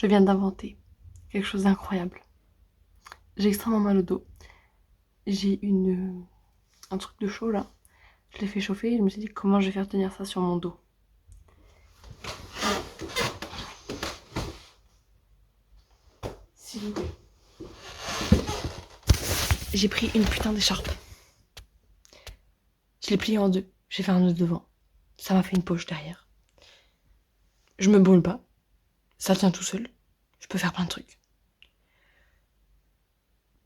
Je viens d'inventer quelque chose d'incroyable. J'ai extrêmement mal au dos. J'ai un truc de chaud là. Je l'ai fait chauffer et je me suis dit comment je vais faire tenir ça sur mon dos. S'il vous plaît. J'ai pris une putain d'écharpe. Je l'ai pliée en deux. J'ai fait un nœud devant. Ça m'a fait une poche derrière. Je me brûle pas. Ça tient tout seul. Je peux faire plein de trucs.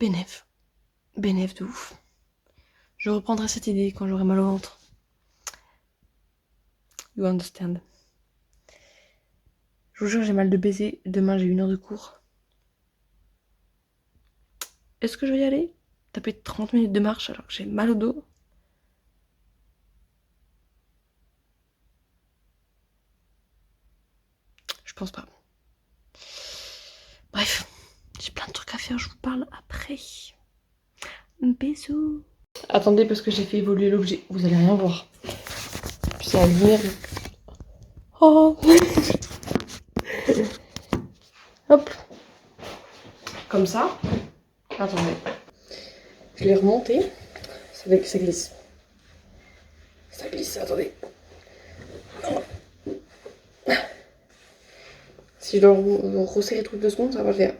Bénef. Bénef de ouf. Je reprendrai cette idée quand j'aurai mal au ventre. You understand. Je vous jure, j'ai mal de baiser. Demain, j'ai 1 heure de cours. Est-ce que je vais y aller? Taper 30 minutes de marche alors que j'ai mal au dos? Je pense pas. Bref, j'ai plein de trucs à faire, je vous parle après. Bisous. Attendez, parce que j'ai fait évoluer l'objet. Vous allez rien voir. Puis c'est la lumière. Oh. Hop. Comme ça. Attendez. Je l'ai remonté. Ça glisse. Ça glisse, attendez. Si je dois resserrer le truc 2 secondes, ça va le faire.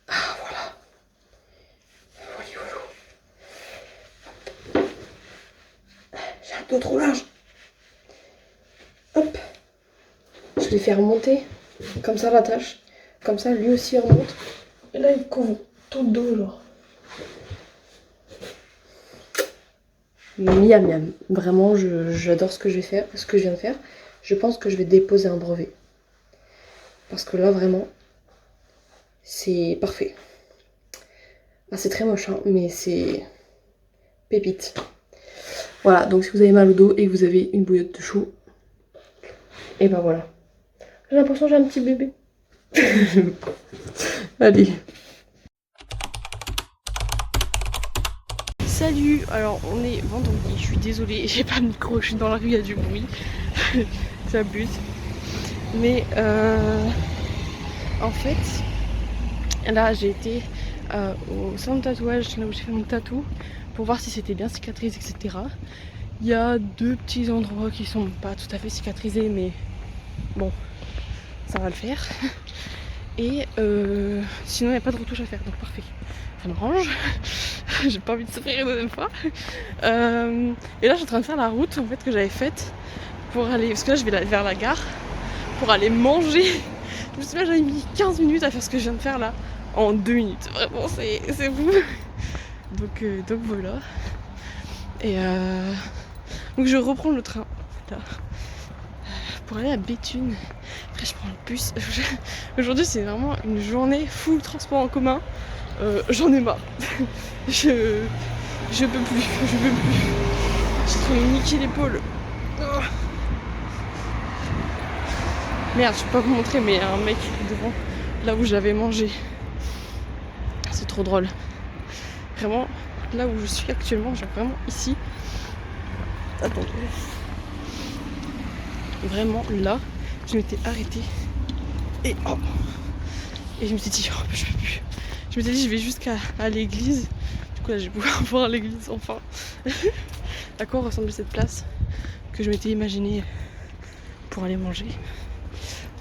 Ah, voilà. Voilà. J'ai un dos trop large. Hop. Je vais faire remonter. Comme ça, la tâche. Comme ça, lui aussi il remonte. Et là, il couvre tout le dos, genre. Miam miam. Vraiment, j'adore ce que je vais faire, ce que je viens de faire. Je pense que je vais déposer un brevet. Parce que là, vraiment, c'est parfait. Ah, c'est très moche, hein, mais c'est pépite. Voilà, donc si vous avez mal au dos et que vous avez une bouillotte de chou, et ben voilà. J'ai l'impression que j'ai un petit bébé. Allez. Salut, alors on est vendredi, je suis désolée, j'ai pas de micro, je suis dans la rue, il y a du bruit. J'abuse. Mais en fait, là j'ai été au centre de tatouage, là où j'ai fait mon tatou, pour voir si c'était bien cicatrisé, etc. Il y a 2 petits endroits qui sont pas tout à fait cicatrisés, mais bon, ça va le faire. Et sinon il n'y a pas de retouche à faire, donc parfait. Ça m'arrange. J'ai pas envie de souffrir une deuxième fois. Et là je suis en train de faire la route en fait que j'avais faite pour aller, parce que là je vais vers la gare pour aller manger. Je me souviens, j'avais mis 15 minutes à faire ce que je viens de faire là en 2 minutes. Vraiment, c'est fou. Donc voilà. Et donc je reprends le train là, pour aller à Béthune. Après, je prends le bus. Aujourd'hui, c'est vraiment une journée full transport en commun. J'en ai marre. Je peux plus. Je peux plus. J'ai trop niqué l'épaule. Oh. Merde, je peux pas vous montrer, mais il y a un mec devant là où j'avais mangé. C'est trop drôle. Vraiment, là où je suis actuellement, genre vraiment ici. Attendez. Vraiment là, je m'étais arrêtée. Et oh. Et je me suis dit, oh, je peux plus. Je me suis dit, je vais jusqu'à l'église. Du coup, là, je vais pouvoir voir l'église enfin. À quoi ressemblait cette place que je m'étais imaginée pour aller manger.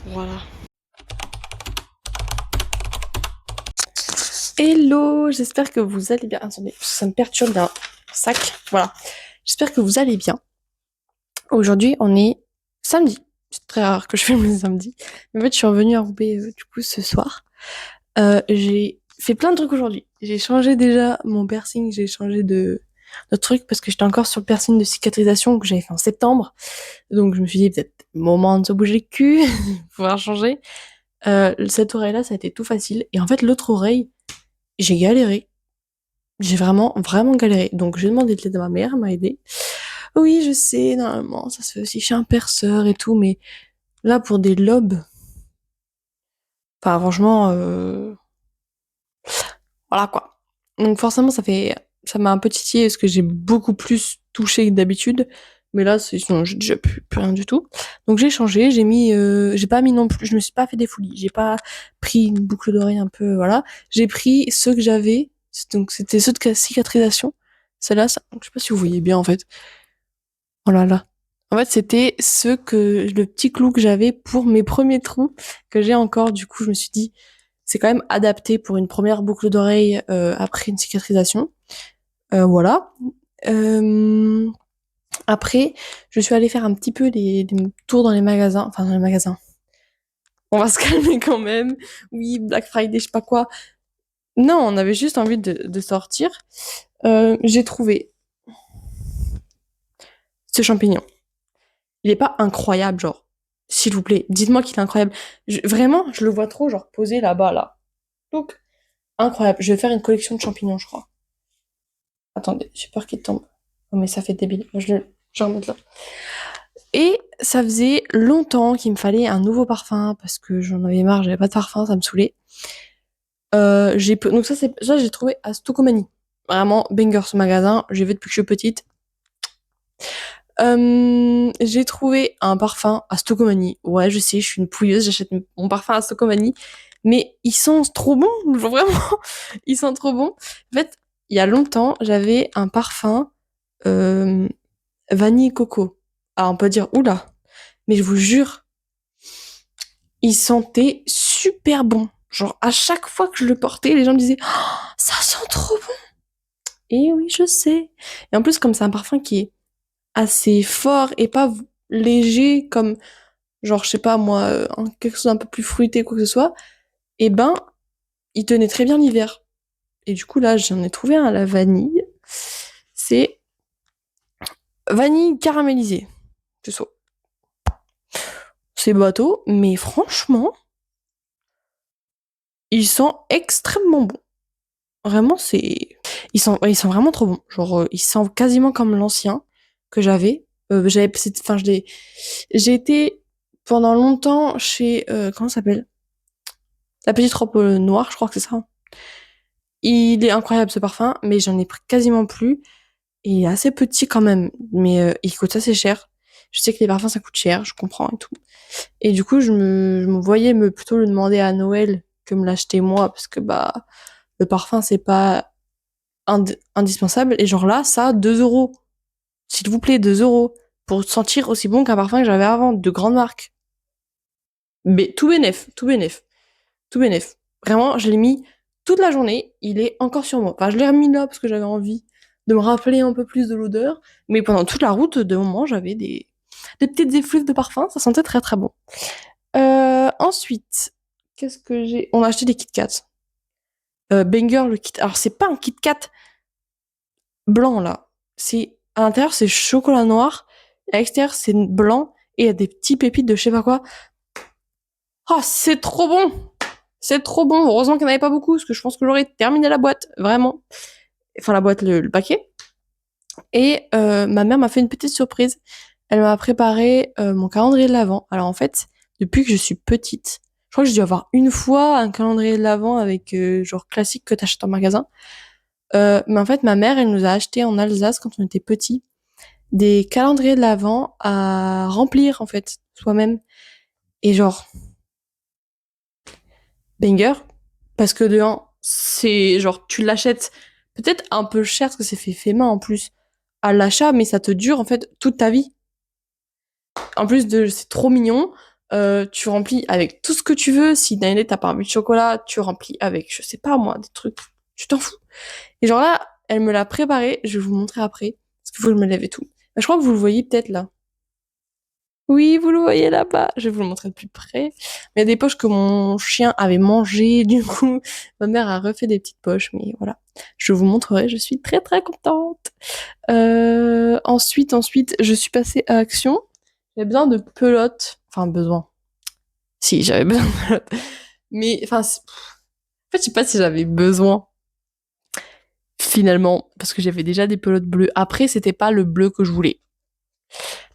Voilà. Hello, j'espère que vous allez bien. Attendez, ça me perturbe d'un sac. Voilà. J'espère que vous allez bien. Aujourd'hui, on est samedi. C'est très rare que je filme le samedi. Mais en fait, je suis revenue à Roubaix du coup ce soir. J'ai fait plein de trucs aujourd'hui. J'ai changé déjà mon piercing, j'ai changé de truc parce que j'étais encore sur le piercing de cicatrisation que j'avais fait en septembre. Donc je me suis dit peut-être moment de se bouger le cul, pouvoir changer. Cette oreille-là, ça a été tout facile. Et en fait, l'autre oreille, j'ai galéré. J'ai vraiment, vraiment galéré. Donc j'ai demandé de l'aide à ma mère, elle m'a aidé. Oui, je sais, normalement, ça se fait aussi chez un perceur et tout, mais là, pour des lobes, enfin, franchement, voilà quoi. Donc forcément, ça m'a un peu titillé parce que j'ai beaucoup plus touché que d'habitude. Mais là, sinon, j'ai déjà plus rien du tout. Donc j'ai changé, j'ai pas mis non plus, je me suis pas fait des folies. J'ai pas pris une boucle d'oreille un peu, voilà. J'ai pris ceux que j'avais, donc c'était ceux de cicatrisation. Celle-là, je sais pas si vous voyez bien en fait. Oh là là. En fait, c'était le petit clou que j'avais pour mes premiers trous que j'ai encore. Du coup, je me suis dit, c'est quand même adapté pour une première boucle d'oreille après une cicatrisation. Voilà. Euh, Après, je suis allée faire un petit peu des tours dans les magasins. Enfin, dans les magasins. On va se calmer quand même. Oui, Black Friday, je sais pas quoi. Non, on avait juste envie de sortir. J'ai trouvé ce champignon. Il est pas incroyable, genre. S'il vous plaît, dites-moi qu'il est incroyable. Vraiment, je le vois trop, genre, posé là-bas, là. Donc, incroyable. Je vais faire une collection de champignons, je crois. Attendez, j'ai peur qu'il tombe. Oh, mais ça fait débile. Je vais remettre là. Et ça faisait longtemps qu'il me fallait un nouveau parfum parce que j'en avais marre, j'avais pas de parfum, ça me saoulait. Donc ça j'ai trouvé à Stokomani. Vraiment banger ce magasin, j'ai vu depuis que je suis petite. J'ai trouvé un parfum à Stokomani. Ouais, je sais, je suis une pouilleuse, j'achète mon parfum à Stokomani, mais ils sont trop bons, vraiment, ils sont trop bons. En fait, il y a longtemps, j'avais un parfum euh, vanille coco. Alors on peut dire oula, mais je vous jure, il sentait super bon. Genre, à chaque fois que je le portais, les gens me disaient oh, ça sent trop bon. Et oui, je sais. Et en plus, comme c'est un parfum qui est assez fort et pas léger, comme, genre, je sais pas moi, quelque chose d'un peu plus fruité, quoi que ce soit, et ben, il tenait très bien l'hiver. Et du coup, là, j'en ai trouvé un à la vanille. C'est vanille caramélisée. C'est ça. C'est bateau, mais franchement, il sent extrêmement bon. Vraiment, ils sont vraiment trop bons. Genre, ils sentent quasiment comme l'ancien que j'avais. Enfin, j'ai été pendant longtemps chez, comment ça s'appelle? La petite robe noire, je crois que c'est ça. Il est incroyable ce parfum, mais j'en ai pris quasiment plus. Et il est assez petit quand même, mais il coûte assez cher. Je sais que les parfums ça coûte cher, je comprends et tout. Et du coup, je me voyais plutôt le demander à Noël que me l'acheter moi, parce que bah le parfum c'est pas indispensable. Et genre là, ça, 2 euros. S'il vous plaît, 2 euros. Pour sentir aussi bon qu'un parfum que j'avais avant, de grande marque. Mais tout bénef, tout bénef, tout bénef. Vraiment, je l'ai mis toute la journée, il est encore sur moi. Enfin, je l'ai remis là parce que j'avais envie de me rappeler un peu plus de l'odeur. Mais pendant toute la route, de moment, j'avais des petites effluves de parfum, ça sentait très très bon. Ensuite, qu'est-ce que j'ai? On a acheté des Kit Kat. Banger, le Kit. Alors, c'est pas un Kit Kat blanc là. À l'intérieur c'est chocolat noir, à l'extérieur c'est blanc et il y a des petits pépites de je sais pas quoi. Oh, c'est trop bon. C'est trop bon. Heureusement qu'il n'y en avait pas beaucoup parce que je pense que j'aurais terminé la boîte, vraiment. Enfin la boîte, le paquet. Et ma mère m'a fait une petite surprise. Elle m'a préparé mon calendrier de l'Avent. Alors en fait, depuis que je suis petite, je crois que j'ai dû avoir une fois un calendrier de l'Avent avec genre classique que t'achètes en magasin. Mais en fait, ma mère, elle nous a acheté en Alsace quand on était petits des calendriers de l'Avent à remplir en fait soi-même. Et genre banger parce que de un, c'est genre tu l'achètes peut-être un peu cher parce que c'est fait main en plus à l'achat, mais ça te dure en fait toute ta vie. En plus de c'est trop mignon. Tu remplis avec tout ce que tu veux. Si d'un t'as pas envie de chocolat, tu remplis avec, je sais pas moi, des trucs. Tu t'en fous. Et genre là, elle me l'a préparé. Je vais vous montrer après. Parce qu'il faut que je me lève et tout. Je crois que vous le voyez peut-être là. Oui, vous le voyez là-bas. Je vais vous le montrer de plus près. Mais il y a des poches que mon chien avait mangées. Du coup, ma mère a refait des petites poches. Mais voilà. Je vous montrerai. Je suis très très contente. Ensuite, je suis passée à Action. J'avais besoin de pelotes. Enfin, besoin. Si, j'avais besoin de pelotes. Mais, enfin, en fait, je sais pas si j'avais besoin. Finalement. Parce que j'avais déjà des pelotes bleues. Après, c'était pas le bleu que je voulais.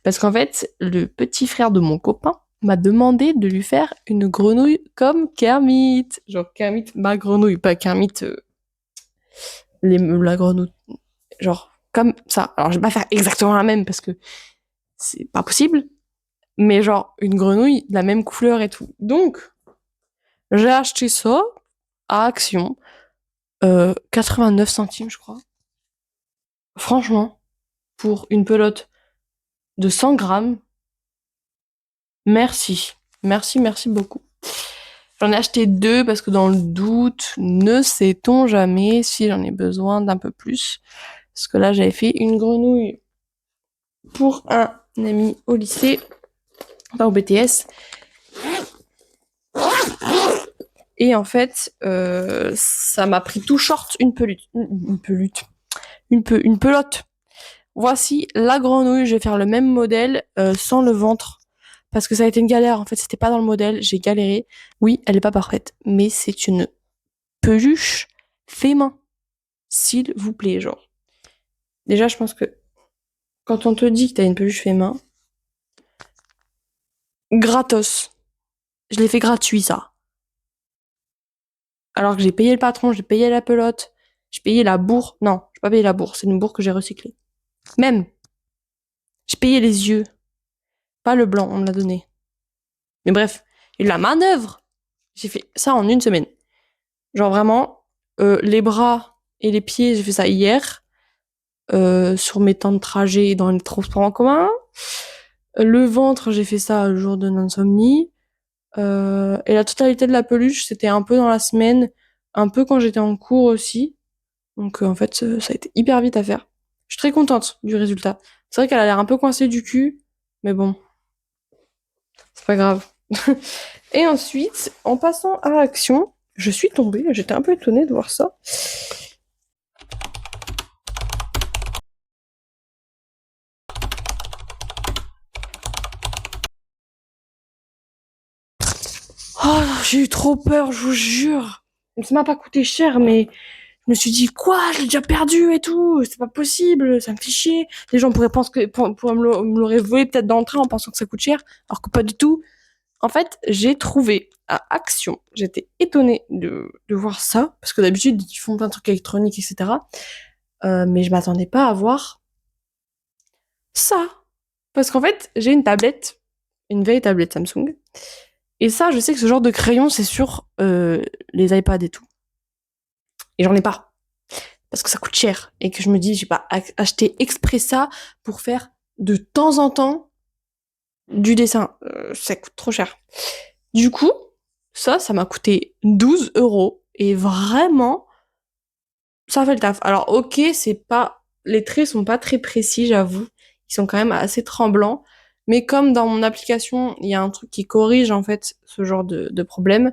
Parce qu'en fait, le petit frère de mon copain m'a demandé de lui faire une grenouille comme Kermit. Genre Kermit, ma grenouille, pas Kermit, la grenouille. Genre comme ça. Alors je vais pas faire exactement la même parce que c'est pas possible. Mais genre, une grenouille de la même couleur et tout. Donc, j'ai acheté ça à Action, 89 centimes, je crois. Franchement, pour une pelote de 100 grammes, merci. Merci, merci beaucoup. J'en ai acheté 2 parce que dans le doute, ne sait-on jamais si j'en ai besoin d'un peu plus. Parce que là, j'avais fait une grenouille pour un ami au lycée, enfin au BTS. Et en fait, ça m'a pris tout short une pelote. Voici la grenouille, je vais faire le même modèle sans le ventre. Parce que ça a été une galère, en fait, c'était pas dans le modèle, j'ai galéré. Oui, elle est pas parfaite, mais c'est une peluche fait main. S'il vous plaît, genre. Déjà, je pense que quand on te dit que t'as une peluche fait main, gratos. Je l'ai fait gratuit, ça. Alors que j'ai payé le patron, j'ai payé la pelote, j'ai payé la bourre. Non, j'ai pas payé la bourre, c'est une bourre que j'ai recyclée. Même, j'ai payé les yeux. Pas le blanc, on me l'a donné. Mais bref, et la manœuvre, j'ai fait ça en une semaine. Genre vraiment, les bras et les pieds, j'ai fait ça hier, sur mes temps de trajet dans les transports en commun. Le ventre, j'ai fait ça le jour de l'insomnie. Et la totalité de la peluche, c'était un peu dans la semaine, un peu quand j'étais en cours aussi. Donc en fait, ça a été hyper vite à faire. Je suis très contente du résultat. C'est vrai qu'elle a l'air un peu coincée du cul, mais bon, c'est pas grave. Et ensuite, en passant à Action, je suis tombée, j'étais un peu étonnée de voir ça. Oh, j'ai eu trop peur, je vous jure. Ça m'a pas coûté cher, mais je me suis dit, quoi, je l'ai déjà perdu et tout, c'est pas possible, ça me fait chier. Les gens pourraient penser que, pourraient me l'auraient volé peut-être dans le train en pensant que ça coûte cher, alors que pas du tout. En fait, j'ai trouvé à Action, j'étais étonnée de voir ça, parce que d'habitude, ils font plein de trucs électroniques, etc. Mais je m'attendais pas à voir ça. Parce qu'en fait, j'ai une tablette, une vieille tablette Samsung, et ça, je sais que ce genre de crayon, c'est sur les iPads et tout. Et j'en ai pas. Parce que ça coûte cher. Et que je me dis, j'ai pas acheté exprès ça pour faire de temps en temps du dessin. Ça coûte trop cher. Du coup, ça m'a coûté 12 euros. Et vraiment, ça fait le taf. Alors, ok, c'est pas, les traits sont pas très précis, j'avoue. Ils sont quand même assez tremblants. Mais comme dans mon application, il y a un truc qui corrige, en fait, ce genre de problème,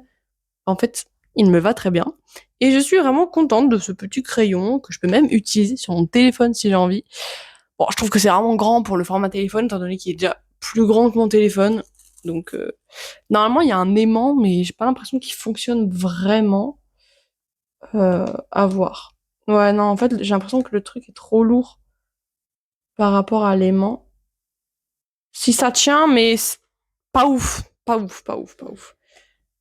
en fait, il me va très bien. Et je suis vraiment contente de ce petit crayon que je peux même utiliser sur mon téléphone si j'ai envie. Bon, je trouve que c'est vraiment grand pour le format téléphone, étant donné qu'il est déjà plus grand que mon téléphone. Donc, normalement, il y a un aimant, mais j'ai pas l'impression qu'il fonctionne vraiment. À voir. Ouais, non, en fait, j'ai l'impression que le truc est trop lourd par rapport à l'aimant. Si ça tient, mais pas ouf. Pas ouf, pas ouf, pas ouf.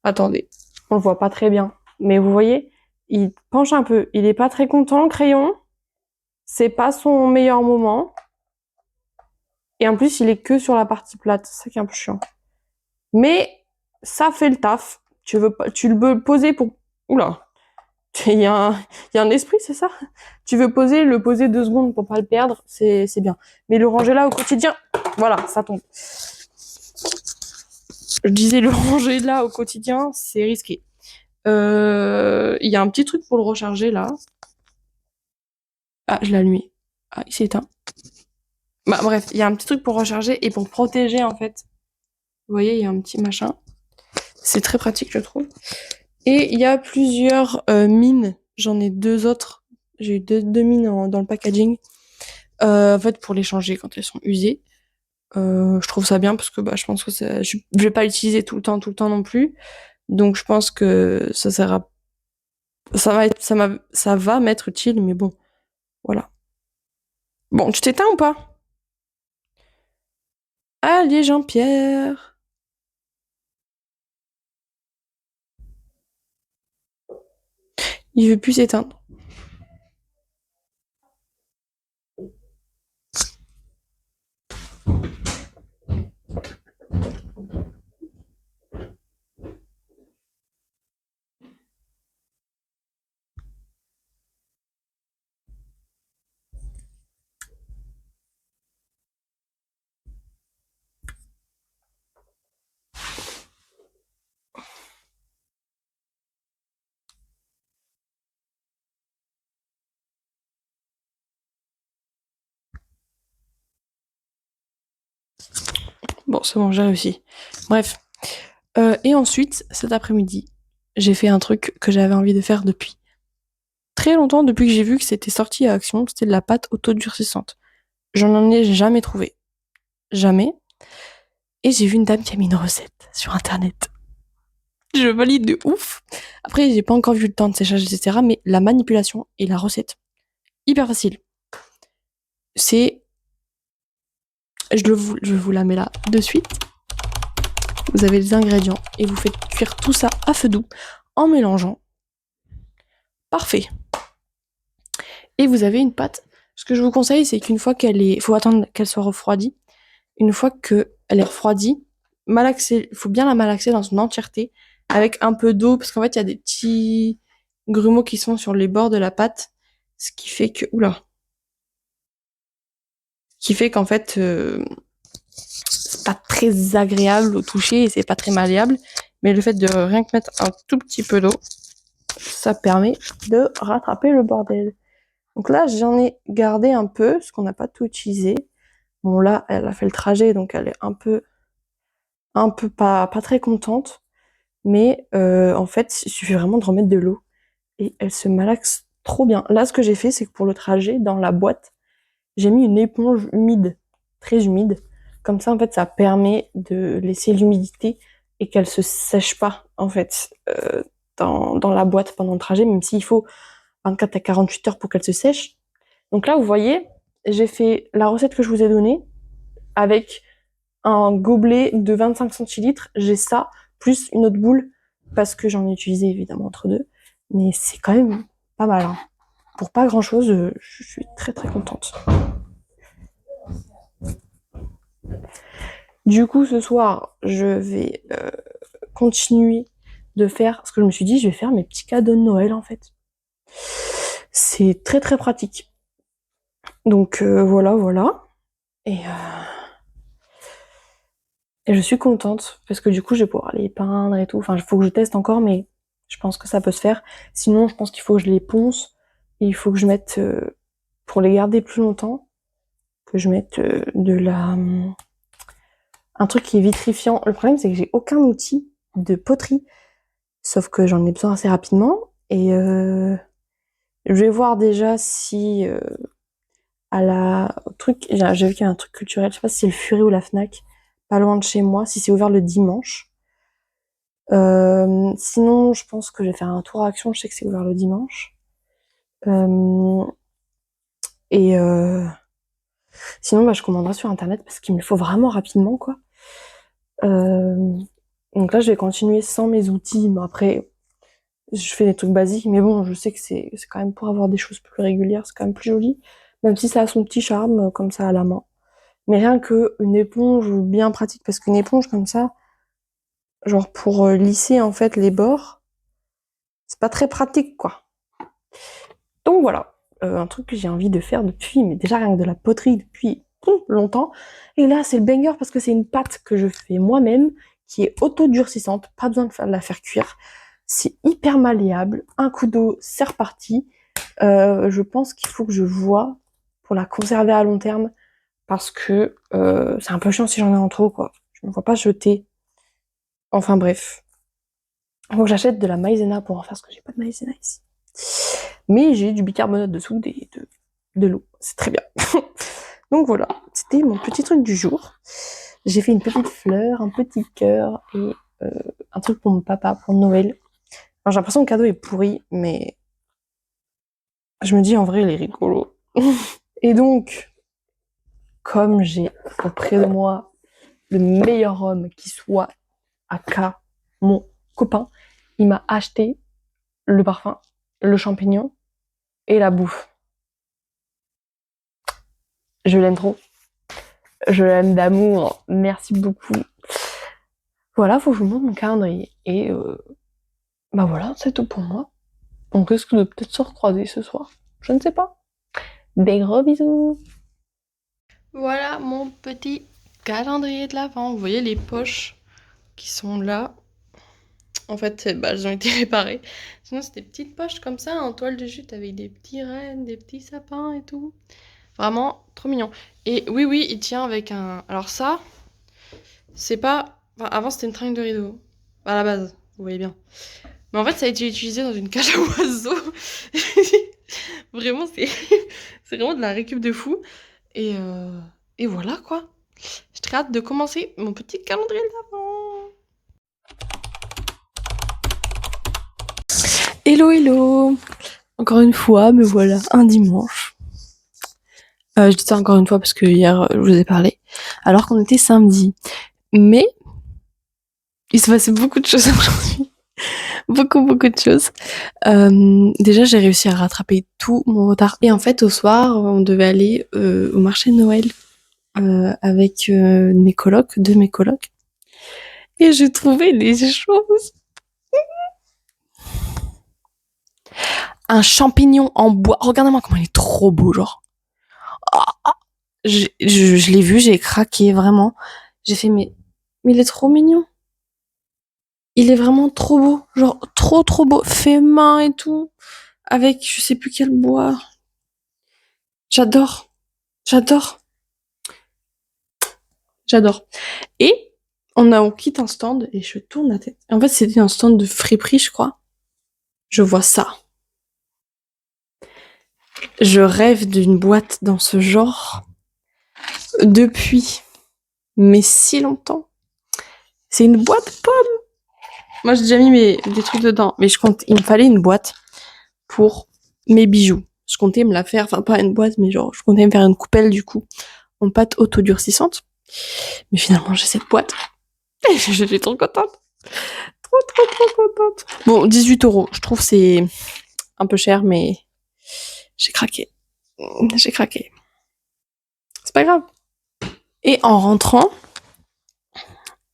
Attendez, on le voit pas très bien. Mais vous voyez, il penche un peu. Il est pas très content, le crayon. C'est pas son meilleur moment. Et en plus, il est que sur la partie plate. C'est ça qui est un peu chiant. Mais ça fait le taf. Tu le veux poser pour... Oula. Il y a un esprit, c'est ça? Tu veux le poser 2 secondes pour pas le perdre, c'est bien. Mais le ranger là au quotidien, voilà, ça tombe. Je disais le ranger là au quotidien, c'est risqué. Il y a un petit truc pour le recharger là. Ah, je l'ai allumé. Ah, il s'est éteint. Bah bref, il y a un petit truc pour recharger et pour protéger en fait. Vous voyez, il y a un petit machin. C'est très pratique, je trouve. Et il y a plusieurs mines. J'en ai 2 autres. J'ai eu deux mines dans le packaging. En fait, pour les changer quand elles sont usées. Je trouve ça bien parce que bah, je pense que je vais pas l'utiliser tout le temps non plus. Donc je pense que ça va m'être utile, mais bon, voilà. Bon, tu t'éteins ou pas? Allez, Jean-Pierre. Il veut plus s'éteindre. Bon, c'est bon, j'ai réussi. Bref. Et ensuite, cet après-midi, j'ai fait un truc que j'avais envie de faire depuis très longtemps, depuis que j'ai vu que c'était sorti à Action, c'était de la pâte autodurcissante. J'en ai jamais trouvé. Jamais. Et j'ai vu une dame qui a mis une recette sur internet. Je valide de ouf. Après, j'ai pas encore vu le temps de séchage, etc. Mais la manipulation et la recette, hyper facile. C'est... je vous la mets là de suite. Vous avez les ingrédients et vous faites cuire tout ça à feu doux en mélangeant. Parfait. Et vous avez une pâte. Ce que je vous conseille, c'est qu'une fois qu'elle est... faut attendre qu'elle soit refroidie. Une fois qu'elle est refroidie, malaxer, il faut bien la malaxer dans son entièreté avec un peu d'eau parce qu'en fait, il y a des petits grumeaux qui sont sur les bords de la pâte, ce qui fait que qu'en fait c'est pas très agréable au toucher et c'est pas très malléable, mais le fait de rien que mettre un tout petit peu d'eau, ça permet de rattraper le bordel. Donc là, j'en ai gardé un peu parce qu'on n'a pas tout utilisé. Bon là, elle a fait le trajet donc elle est un peu pas très contente. Mais en fait, il suffit vraiment de remettre de l'eau et elle se malaxe trop bien. Là, ce que j'ai fait, c'est que pour le trajet, dans la boîte, j'ai mis une éponge humide, très humide. Comme ça, en fait, ça permet de laisser l'humidité et qu'elle se sèche pas, en fait, dans la boîte pendant le trajet, même s'il faut 24 à 48 heures pour qu'elle se sèche. Donc là, vous voyez, j'ai fait la recette que je vous ai donnée avec un gobelet de 25 centilitres, j'ai ça, plus une autre boule, parce que j'en ai utilisé évidemment entre deux, mais c'est quand même pas mal. Hein. Pour pas grand chose, je suis très très contente. Du coup, ce soir, je vais continuer de faire, ce que je me suis dit, je vais faire mes petits cadeaux de Noël en fait. C'est très très pratique. Donc voilà. Et je suis contente parce que du coup, je vais pouvoir les peindre et tout. Enfin, il faut que je teste encore, mais je pense que ça peut se faire. Sinon, je pense qu'il faut que je les ponce et il faut que je mette, pour les garder plus longtemps, que je mette un truc qui est vitrifiant. Le problème, c'est que j'ai aucun outil de poterie, sauf que j'en ai besoin assez rapidement. Et je vais voir déjà si à la truc, j'ai vu qu'il y a un truc culturel, je sais pas si c'est le Furet ou la Fnac, pas loin de chez moi, si c'est ouvert le dimanche. Sinon, je pense que je vais faire un tour à Action, je sais que c'est ouvert le dimanche. Euh, et sinon, bah, je commanderai sur internet parce qu'il me le faut vraiment rapidement, quoi. Donc là, je vais continuer sans mes outils. Mais après, je fais des trucs basiques, mais bon, je sais que c'est quand même pour avoir des choses plus régulières, c'est quand même plus joli. Même si ça a son petit charme, comme ça à la main. Mais rien que une éponge bien pratique, parce qu'une éponge comme ça, genre pour lisser en fait les bords, c'est pas très pratique, quoi. Donc voilà, un truc que j'ai envie de faire depuis, mais déjà rien que de la poterie depuis longtemps. Et là, c'est le banger parce que c'est une pâte que je fais moi-même, qui est auto-durcissante, pas besoin de la faire cuire. C'est hyper malléable, un coup d'eau, c'est reparti. Je pense qu'il faut que je vois pour la conserver à long terme, parce que c'est un peu chiant si j'en ai en trop, quoi. Je ne vois pas jeter. Enfin bref. Donc j'achète de la maïzena pour en faire, parce que j'ai pas de maïzena ici. Mais j'ai du bicarbonate de soude et de l'eau. C'est très bien. Donc voilà, c'était mon petit truc du jour. J'ai fait une petite fleur, un petit cœur et un truc pour mon papa pour Noël. Alors, j'ai l'impression que le cadeau est pourri, mais je me dis en vrai il est rigolo. Et donc, comme j'ai auprès de moi le meilleur homme qui soit, aka mon copain, il m'a acheté le parfum, le champignon et la bouffe. Je l'aime trop. Je l'aime d'amour. Merci beaucoup. Voilà, faut que je vous montre mon calendrier. Et bah voilà, c'est tout pour moi. On risque de peut-être se recroiser ce soir. Je ne sais pas. Des gros bisous. Voilà mon petit calendrier de l'Avent. Vous voyez les poches qui sont là. En fait, bah, elles ont été réparées. Sinon, c'est des petites poches comme ça en toile de jute avec des petits rennes, des petits sapins et tout. Vraiment trop mignon. Et oui, il tient avec un. Alors ça, C'est pas... Enfin, avant, c'était une tringle de rideau. À la base, vous voyez bien. Mais en fait, ça a été utilisé dans une cage à oiseaux. Vraiment, c'est c'est vraiment de la récup de fou. Et, euh, et voilà, quoi. J'ai très hâte de commencer mon petit calendrier de l'Avent. Hello, hello. Encore une fois, me voilà, un dimanche. Je dis ça encore une fois parce que hier, je vous ai parlé. Alors qu'on était samedi. Mais il se passait beaucoup de choses aujourd'hui. Beaucoup de choses. Déjà, j'ai réussi à rattraper tout mon retard. Et en fait, au soir, on devait aller au marché de Noël avec mes colocs, deux de mes colocs. Et j'ai trouvé des choses. Un champignon en bois. Regardez-moi comment il est trop beau, genre. Ah, ah. Je l'ai vu, j'ai craqué, vraiment. J'ai fait, mais il est trop mignon. Il est vraiment trop beau. Genre, trop beau. Fait main et tout. Avec je sais plus quel bois. J'adore. J'adore. J'adore. Et on quitte un stand et je tourne la tête. En fait, c'était un stand de friperie, je crois. Je vois ça. Je rêve d'une boîte dans ce genre depuis, mais si longtemps. C'est une boîte pomme. Moi, j'ai déjà mis des trucs dedans, mais il me fallait une boîte pour mes bijoux. Je comptais me la faire, enfin pas une boîte, mais genre, je comptais me faire une coupelle du coup, en pâte autodurcissante. Mais finalement, j'ai cette boîte. Et je suis trop contente. Trop contente. Bon, 18 €. Je trouve que c'est un peu cher, mais j'ai craqué. J'ai craqué. C'est pas grave. Et en rentrant,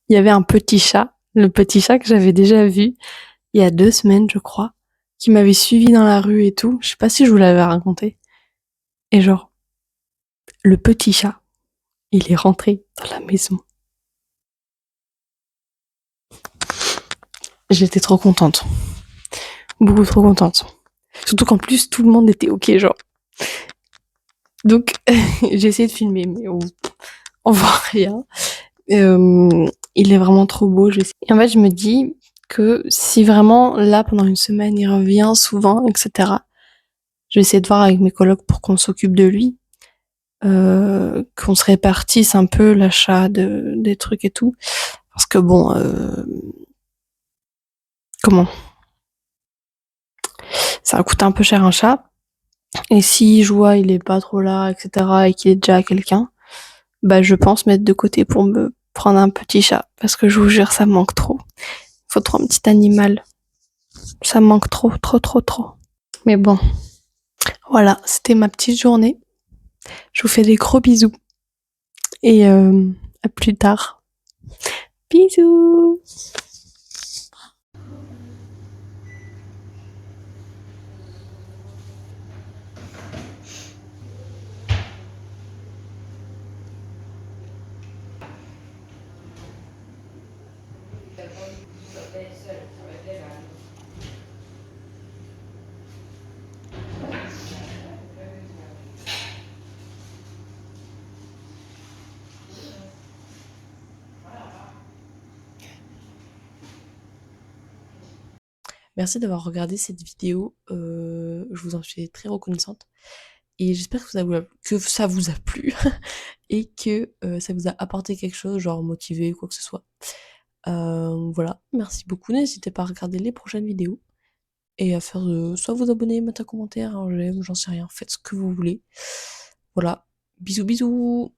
il y avait un petit chat. Le petit chat que j'avais déjà vu il y a 2 semaines, je crois, qui m'avait suivi dans la rue et tout. Je sais pas si je vous l'avais raconté. Et genre, le petit chat, il est rentré dans la maison. J'étais trop contente. Beaucoup trop contente. Surtout qu'en plus, tout le monde était ok, genre. Donc, j'ai essayé de filmer, mais on voit rien. Il est vraiment trop beau. Et en fait, je me dis que si vraiment, là, pendant une semaine, il revient souvent, etc., je vais essayer de voir avec mes colocs pour qu'on s'occupe de lui. Qu'on se répartisse un peu l'achat des trucs et tout. Parce que bon, comment ça coûte un peu cher un chat. Et si je vois il est pas trop là, etc., et qu'il est déjà à quelqu'un, bah je pense mettre de côté pour me prendre un petit chat. Parce que je vous jure, ça me manque trop. Il faut trop un petit animal. Ça me manque trop. Mais bon, voilà, c'était ma petite journée. Je vous fais des gros bisous. Et à plus tard. Bisous. Merci d'avoir regardé cette vidéo. Je vous en suis très reconnaissante. Et j'espère que ça vous a plu et que ça vous a apporté quelque chose, genre motivé, quoi que ce soit. Voilà, merci beaucoup. N'hésitez pas à regarder les prochaines vidéos et à faire soit vous abonner, mettre un commentaire, un j'aime, j'en sais rien. Faites ce que vous voulez. Voilà, bisous bisous.